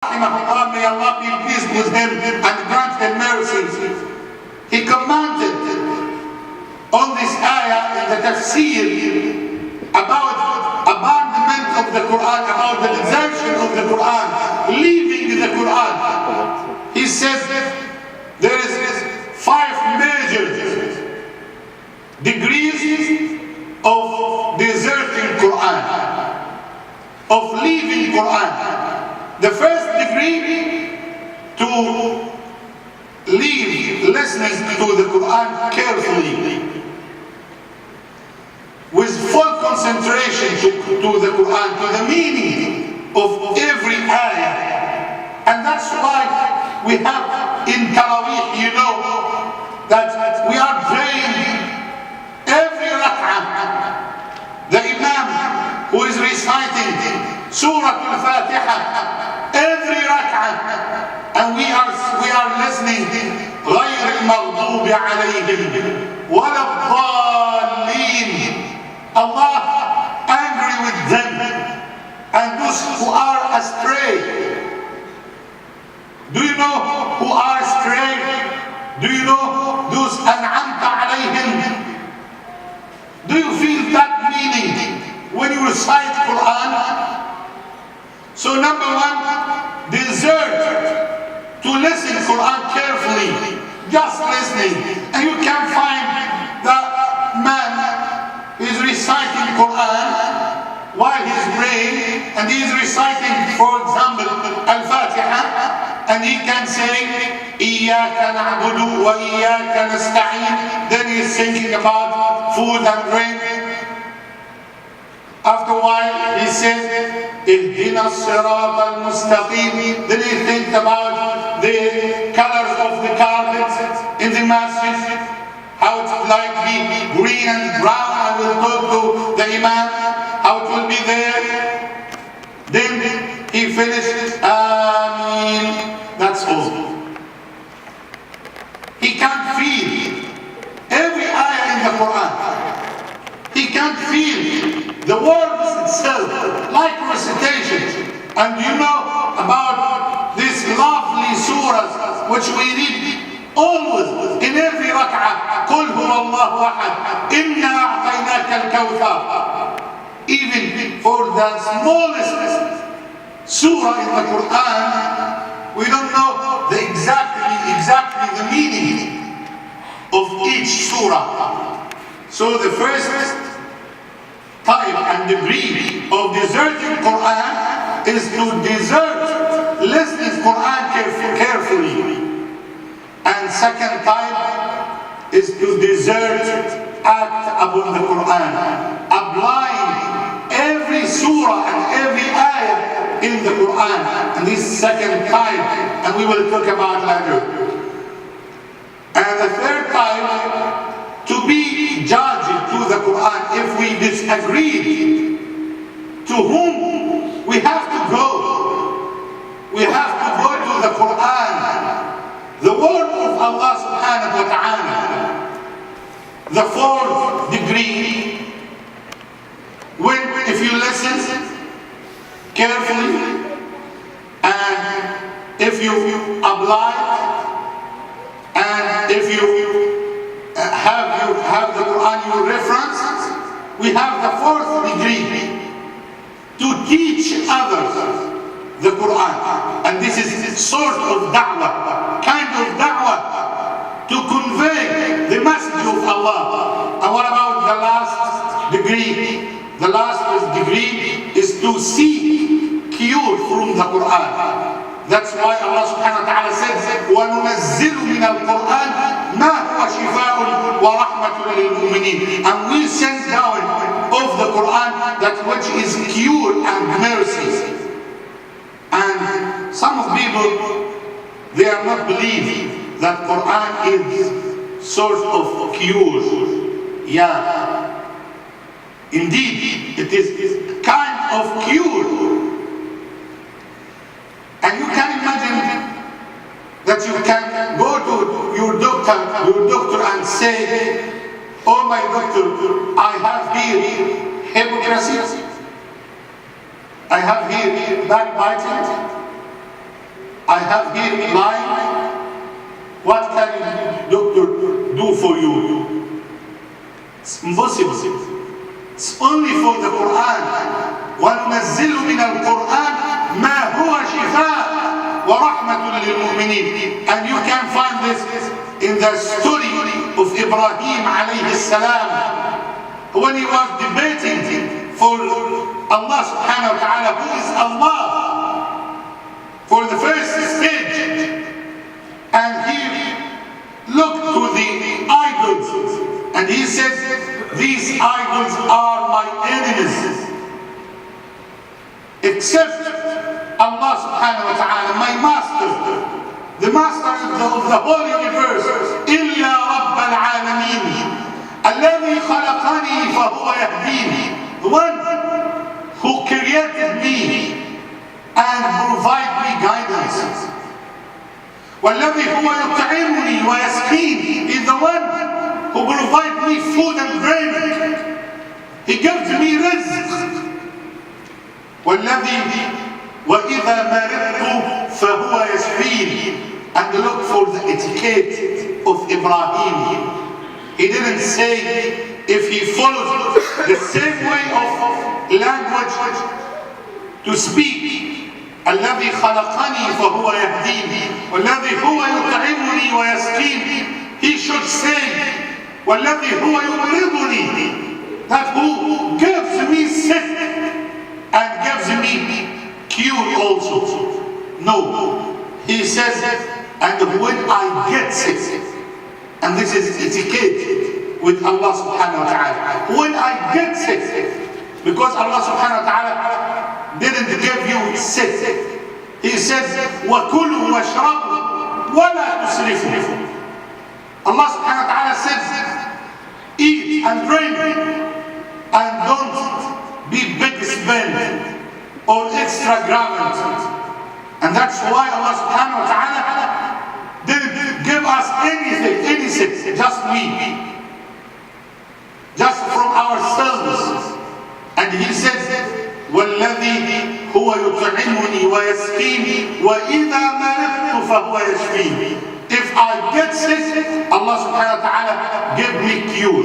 may Allah be pleased with him and grant him mercy, he commented on this ayah in the tafsir about abandonment of the Quran, about the desertion of the Quran, leaving the Quran. He says there is 5 major degrees of deserting Quran, of leaving Quran. The first degree, to leave listening to the Quran carefully, with full concentration to the Quran, to the meaning of every ayah. And that's why we have in Taraweeh, you know, that we are praying every rak'ah. The Imam who is reciting Surah Al-Fatiha every rak'ah, and we are listening غير المغضوب عليهم ولا الضالين. Allah angry with them and those who are astray. Do you know who are astray? Do you know those أنعمت عليهم? Do you feel that meaning when you recite Quran? So number 1, desert to listen Quran carefully, just listening. And you can find the man is reciting Quran while he's praying, and he is reciting, for example, Al-Fatiha, and he can say إِيَّاكَ نَعْبُدُ وَإِيَّاكَ نَسْتَعِينُ. Then he is thinking about food and drink. After a while, he says, اهدنا الصراط المستقيم. Then he thinks about the colors of the carpets in the masjid, how it will like be green and brown. I will talk to the Imam, how it will be there. Then he finishes, Ameen. That's all. He can't feel every ayah in the Quran. He can't feel the words itself, like recitation. And you know about these lovely surahs which we read always in every rak'ah. قُلْ هُوَ اللَّهُ أَحَدٌ إِنَّا أَعْطَيْنَاكَ الْكَوْثَرَ. Even for the smallest surah in the Quran, we don't know exactly the meaning of each surah. So the first type and degree of deserting Quran is to desert listening Quran carefully. And second type is to desert act upon the Quran, applying every surah and every ayah in the Quran. And this second type, and we will talk about later. And the third type, to be judged to the Quran if we disagree. To whom we have to go? We have to go to the Quran, the word of Allah subhanahu wa ta'ala. The fourth degree, if you listen carefully and if you apply and if you have the Quran your reference, we have the fourth degree, to teach others the Quran. And this is sort of da'wah, kind of da'wah, to convey the message of Allah. And what about the last degree? The last degree is to seek cure from the Quran. That's why Allah subhanahu wa ta'ala says, وَنُنَزِّلُ مِنَ الْقُرْآنِ مَا هُوَ شِفَاءٌ وَرَحْمَةٌ لِلْمُؤْمِنِينَ. And we send down of the Quran that which is cure and mercy. And some people, they are not believing that Quran is sort of cure. Yeah. Indeed, it is kind of cure. And you can imagine that you can go to your doctor and say, oh my doctor, I have here hypocrisy, I have here backbiting, I have here line. What can doctor do for you? It's impossible. It's only for the Quran. وَنُنَزِّلُ مِنَ الْقُرْآنِ مَا هُوَ شِفَاءٌ وَرَحْمَةٌ لِلْمُؤْمِنِينَ. And you can find this in the story of Ibrahim alayhi salam, when he was debating for Allah subhanahu wa ta'ala, who is Allah, for the first stage. And he looked to the idols and he said, these idols are my enemies, except Allah subhanahu wa ta'ala, my master, the master of the whole universe. إِلَّا رَبَّ الْعَالَمِينَ الَّذِي خَلَقَنِي فَهُوَ يَهْدِينِ, the one who created me and provide me guidance. وَالَّذِي هُوَ يُطْعِمُنِي وَيَسْقِينِ, is the one who provides me food and drink. He gives me rizq. وَالَّذِي وَإِذَا مَرِضْتُ فَهُوَ يَشْفِينِ. And look for the etiquette of Ibrahim. He didn't say, if he follows the same way of language to speak, الذي خلقني فهو يهديني والذي هو يطعمني ويسقيني, he should say والذي هو يمرضني, that who gives me sick and gives me cure also. No, he says, and when I get sick, and this is etiquette with Allah subhanahu wa ta'ala, when I get sick, because Allah subhanahu wa ta'ala didn't give you sick. He said, وَكُلُوا وَاشْرَبُوا وَلَا تُسْرِفُوا. Allah subhanahu wa ta'ala says, eat and drink and don't be big spend or extravagant. And that's why Allah subhanahu wa ta'ala didn't give us anything, just we, just from ourselves. And he says, وَالَّذِي هُوَ يُطْعِمُنِي وَيَسْقِينِ وَإِذَا مَرِضْتُ فَهُوَ يَشْفِينِ. If I get sick, Allah subhanahu wa ta'ala give me cure.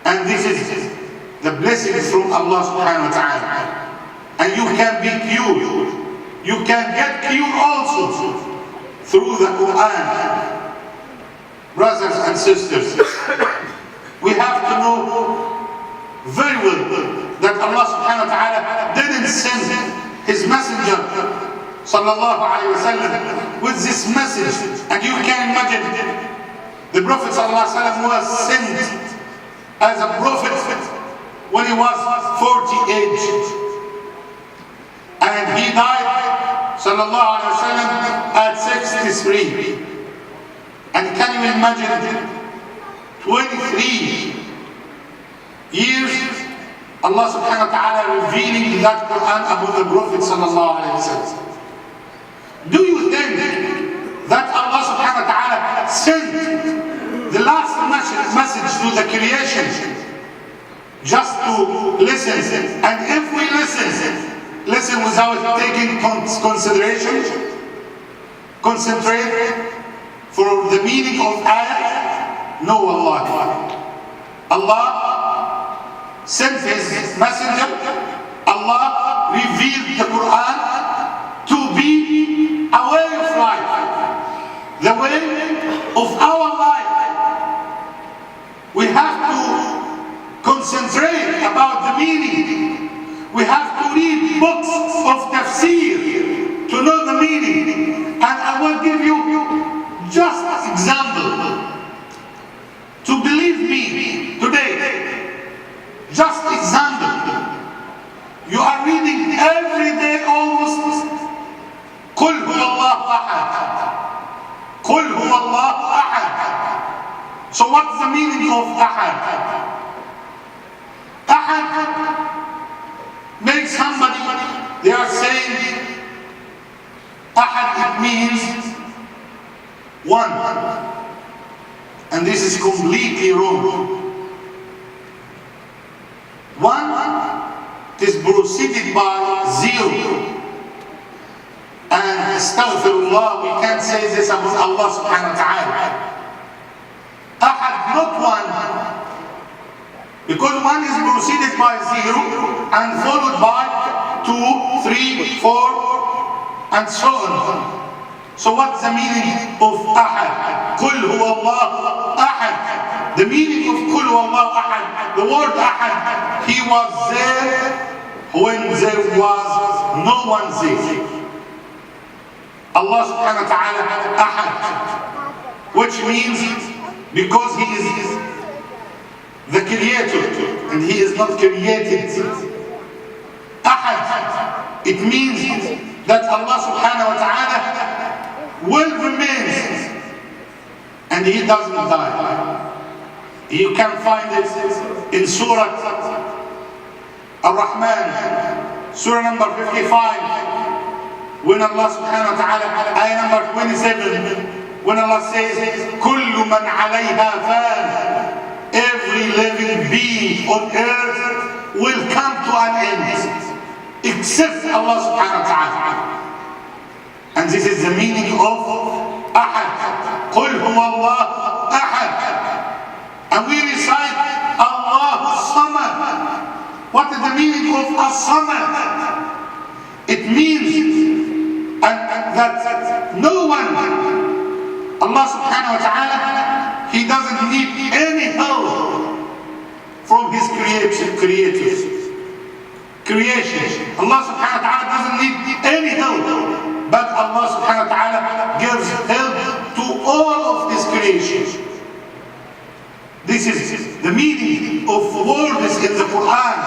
And this is the blessings from Allah subhanahu wa ta'ala. And you can be cured. You can get cured also through the Quran. Brothers and sisters, we have to know very well that Allah subhanahu wa ta'ala didn't send his messenger sallallahu alayhi wa sallam with this message. And you can imagine the Prophet sallallahu alayhi wa sallam was sent as a prophet when he was 40 age, and he died sallallahu alayhi wa sallam at 63. And can you imagine 23 years Allah subhanahu wa ta'ala revealing that Quran about the Prophet sallallahu alayhi wa sallam? Do you think that Allah subhanahu wa ta'ala sent the last message to the creation just to listen? And if we listen without taking consideration, concentrate for the meaning of ayah? No, Allah sent his messenger. Allah revealed the Quran to be a way of life, the way of our life. We have to concentrate about the meaning. We have to read books of tafsir to know the meaning. And I will give you just an example. To believe me today, just example, you are reading every day almost قل هو الله أحد, قل هو الله أحد. So what's the meaning of أحد? أحد makes somebody, they are saying أحد, it means one, and this is completely wrong. One is preceded by zero, and astaghfirullah, we can't say this about Allah subhanahu wa ta'ala. Ahad, not one. Because one is preceded by 0 and followed by 2, 3, 4, and so on. So what's the meaning of Ahad? Qul huwa Allah Ahad. The meaning of Qul huwa Allah Ahad, the word Ahad, he was there when there was no one there. Allah subhanahu wa ta'ala Ahad, which means because he is the creator and he is not created. Ahad, it means that Allah subhanahu wa ta'ala will remain and he doesn't die. You can find it in Surah Ar-Rahman, Surah number 55, when Allah subhanahu wa ta'ala, ayah number 27, when Allah says, كُلُّ مَنْ عَلَيْهَا فَانٍ, every living being on earth will come to an end, except Allah subhanahu wa ta'ala. And this is the meaning of Ahad. قُلْ هُوَ اللَّهُ أَحَدٌ. And we recite Allahu Samad. What is the meaning of As-Samad? It means that no one, Allah subhanahu wa ta'ala, he doesn't need any help from his creation. Allah subhanahu wa ta'ala doesn't need any help, but Allah subhanahu wa ta'ala gives help to all of his creation. This is the meaning of words in the Quran.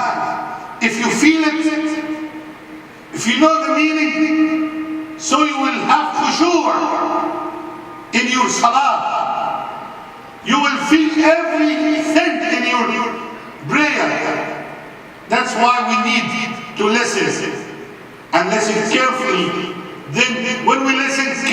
If you feel it, if you know the meaning, so you will have khushu' in your salah. You will feel everything in your prayer. That's why we need to listen and listen carefully. Then when we listen carefully,